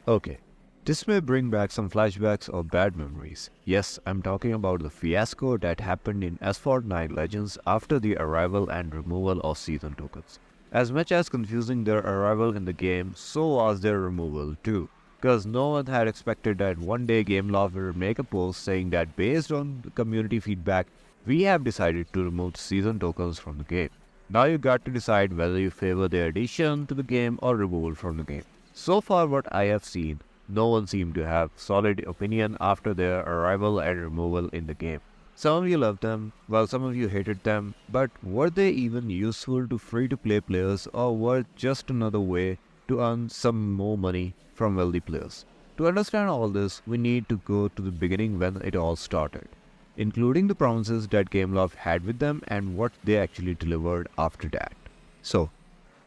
Okay, this may bring back some flashbacks or bad memories. Yes, I'm talking about the fiasco that happened in S49 Legends after the arrival and removal of season tokens. As much as confusing their arrival in the game, so was their removal too. Because no one had expected that one day Gameloft will make a post saying that based on the community feedback, we have decided to remove season tokens from the game. Now you got to decide whether you favor their addition to the game or removal from the game. So far what I have seen, no one seemed to have solid opinion after their arrival and removal in the game. Some of you loved them, while some of you hated them, but were they even useful to free-to-play players or were just another way to earn some more money from wealthy players? To understand all this, we need to go to the beginning when it all started, including the promises that Gameloft had with them and what they actually delivered after that. So,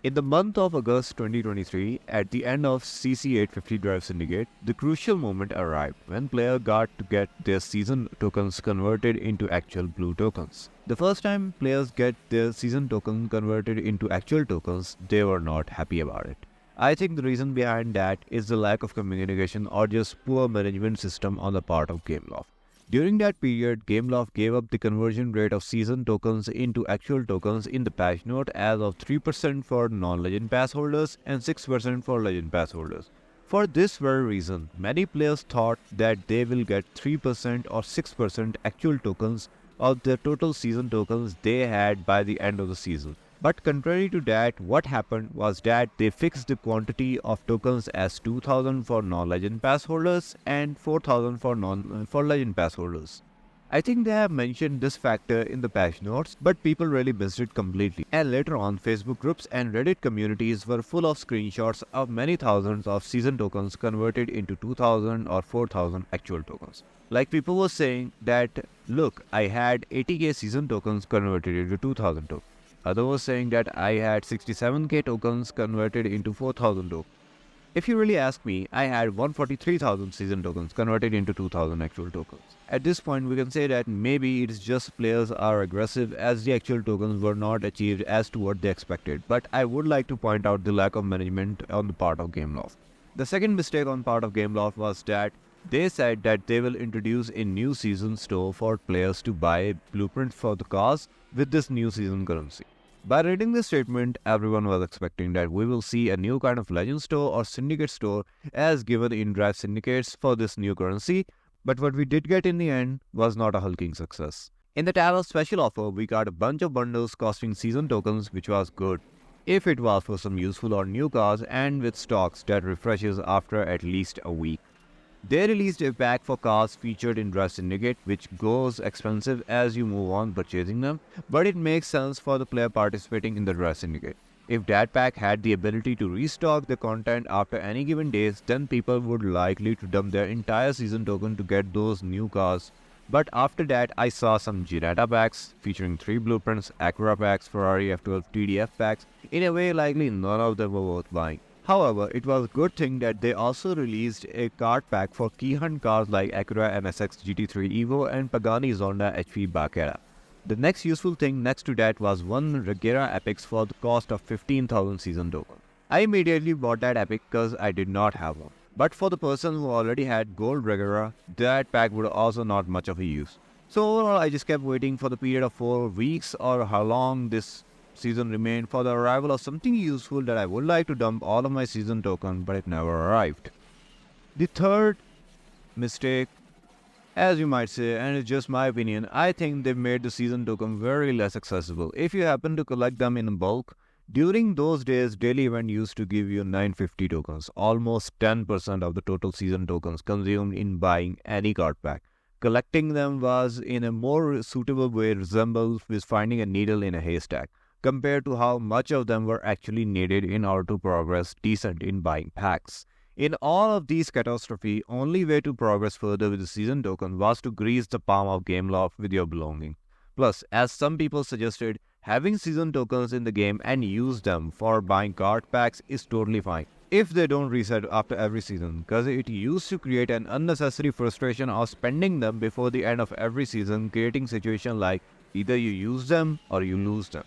in the month of August 2023, at the end of CC850 Drive Syndicate, the crucial moment arrived when players got to get their season tokens converted into actual blue tokens. The first time players get their season token converted into actual tokens, they were not happy about it. I think the reason behind that is the lack of communication or just poor management system on the part of Gameloft. During that period, Gameloft gave up the conversion rate of season tokens into actual tokens in the patch note as of 3% for non-Legend Pass holders and 6% for Legend Pass holders. For this very reason, many players thought that they will get 3% or 6% actual tokens of the total season tokens they had by the end of the season. But contrary to that, what happened was that they fixed the quantity of tokens as 2000 for non-Legend Pass holders and 4000 for Legend Pass holders. I think they have mentioned this factor in the patch notes, but people really missed it completely. And later on, Facebook groups and Reddit communities were full of screenshots of many thousands of season tokens converted into 2000 or 4000 actual tokens. Like people were saying that, look, I had 80k season tokens converted into 2000 tokens. Others were saying that I had 67k tokens converted into 4000 tokens. If you really ask me, I had 143,000 season tokens converted into 2000 actual tokens. At this point, we can say that maybe it's just players are aggressive as the actual tokens were not achieved as to what they expected. But I would like to point out the lack of management on the part of Gameloft. The second mistake on part of Gameloft was that they said that they will introduce a new season store for players to buy blueprints for the cars with this new season currency. By reading this statement, everyone was expecting that we will see a new kind of Legend store or Syndicate store as given in Drive Syndicates for this new currency, but what we did get in the end was not a hulking success. In the Talos special offer, we got a bunch of bundles costing season tokens, which was good if it was for some useful or new cars and with stocks that refreshes after at least a week. They released a pack for cars featured in Drive Syndicate, which goes expensive as you move on purchasing them, but it makes sense for the player participating in the Drive Syndicate. If that pack had the ability to restock the content after any given days, then people would likely to dump their entire season token to get those new cars. But after that, I saw some Ginetta packs featuring 3 blueprints, Acura packs, Ferrari F12 TDF packs. In a way, likely none of them were worth buying. However, it was a good thing that they also released a card pack for key hunt cars like Acura NSX GT3 Evo and Pagani Zonda HP Baccarat. The next useful thing next to that was one Regera Epics for the cost of 15,000 season token. I immediately bought that Epic because I did not have one. But for the person who already had gold Regera, that pack would also not much of a use. So overall, I just kept waiting for the period of 4 weeks or how long this season remained for the arrival of something useful that I would like to dump all of my season token, but it never arrived. The third mistake, as you might say, and it's just my opinion, I think they made the season token very less accessible. If you happen to collect them in bulk, during those days, daily event used to give you 950 tokens, almost 10% of the total season tokens consumed in buying any card pack. Collecting them was in a more suitable way resembled with finding a needle in a haystack, compared to how much of them were actually needed in order to progress decent in buying packs. In all of these catastrophe, only way to progress further with the season token was to grease the palm of Gameloft with your belonging. Plus, as some people suggested, having season tokens in the game and use them for buying card packs is totally fine if they don't reset after every season, because it used to create an unnecessary frustration of spending them before the end of every season, creating situation like either you use them or you lose them.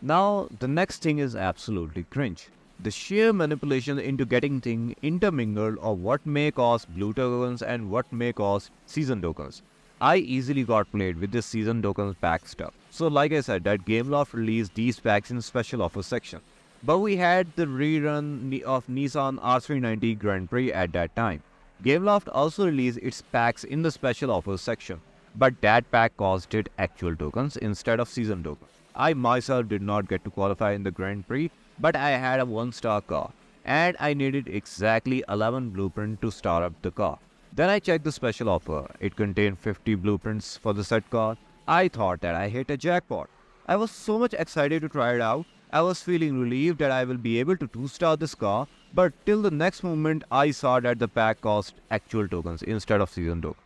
Now, the next thing is absolutely cringe. The sheer manipulation into getting things intermingled of what may cost blue tokens and what may cost season tokens. I easily got played with this season tokens pack stuff. So like I said, that Gameloft released these packs in special offer section. But we had the rerun of Nissan R390 Grand Prix at that time. Gameloft also released its packs in the special offers section, but that pack costed actual tokens instead of season tokens. I myself did not get to qualify in the Grand Prix, but I had a 1-star car, and I needed exactly 11 blueprints to start up the car. Then I checked the special offer. It contained 50 blueprints for the set car. I thought that I hit a jackpot. I was so much excited to try it out. I was feeling relieved that I will be able to 2-star this car, but till the next moment I saw that the pack cost actual tokens instead of season tokens.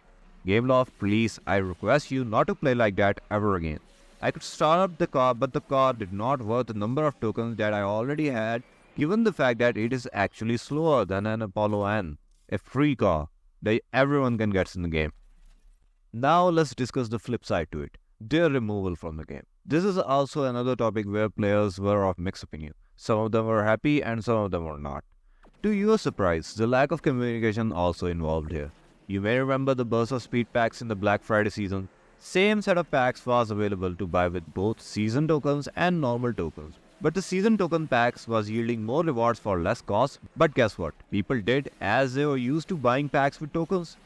Gameloft, please, I request you not to play like that ever again. I could start up the car, but the car did not worth the number of tokens that I already had, given the fact that it is actually slower than an Apollo N, a free car that everyone can get in the game. Now let's discuss the flip side to it, their removal from the game. This is also another topic where players were of mixed opinion. Some of them were happy and some of them were not. To your surprise, the lack of communication also involved here. You may remember the Burst of Speed packs in the Black Friday season. Same set of packs was available to buy with both season tokens and normal tokens. But the season token packs was yielding more rewards for less cost. But guess what? People did, as they were used to buying packs with tokens.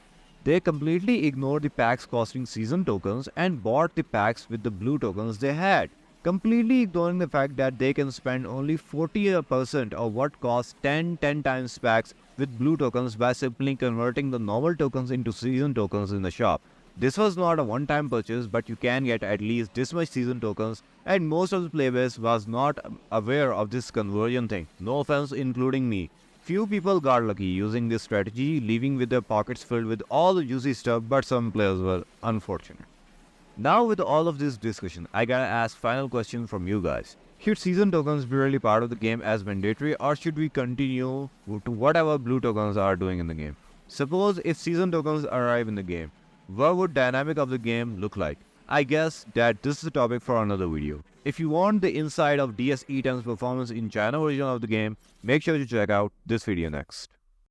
They completely ignored the packs costing season tokens and bought the packs with the blue tokens they had, completely ignoring the fact that they can spend only 40% of what costs 10 times packs with blue tokens by simply converting the normal tokens into season tokens in the shop. This was not a one-time purchase, but you can get at least this much season tokens, and most of the playbase was not aware of this conversion thing. No offense, including me. Few people got lucky using this strategy, leaving with their pockets filled with all the juicy stuff, but some players were unfortunate. Now with all of this discussion, I gotta ask final question from you guys. Should season tokens be really part of the game as mandatory, or should we continue to whatever blue tokens are doing in the game? Suppose if season tokens arrive in the game, what would dynamic of the game look like? I guess that this is a topic for another video. If you want the inside of DS E10's performance in China version of the game, make sure to check out this video next.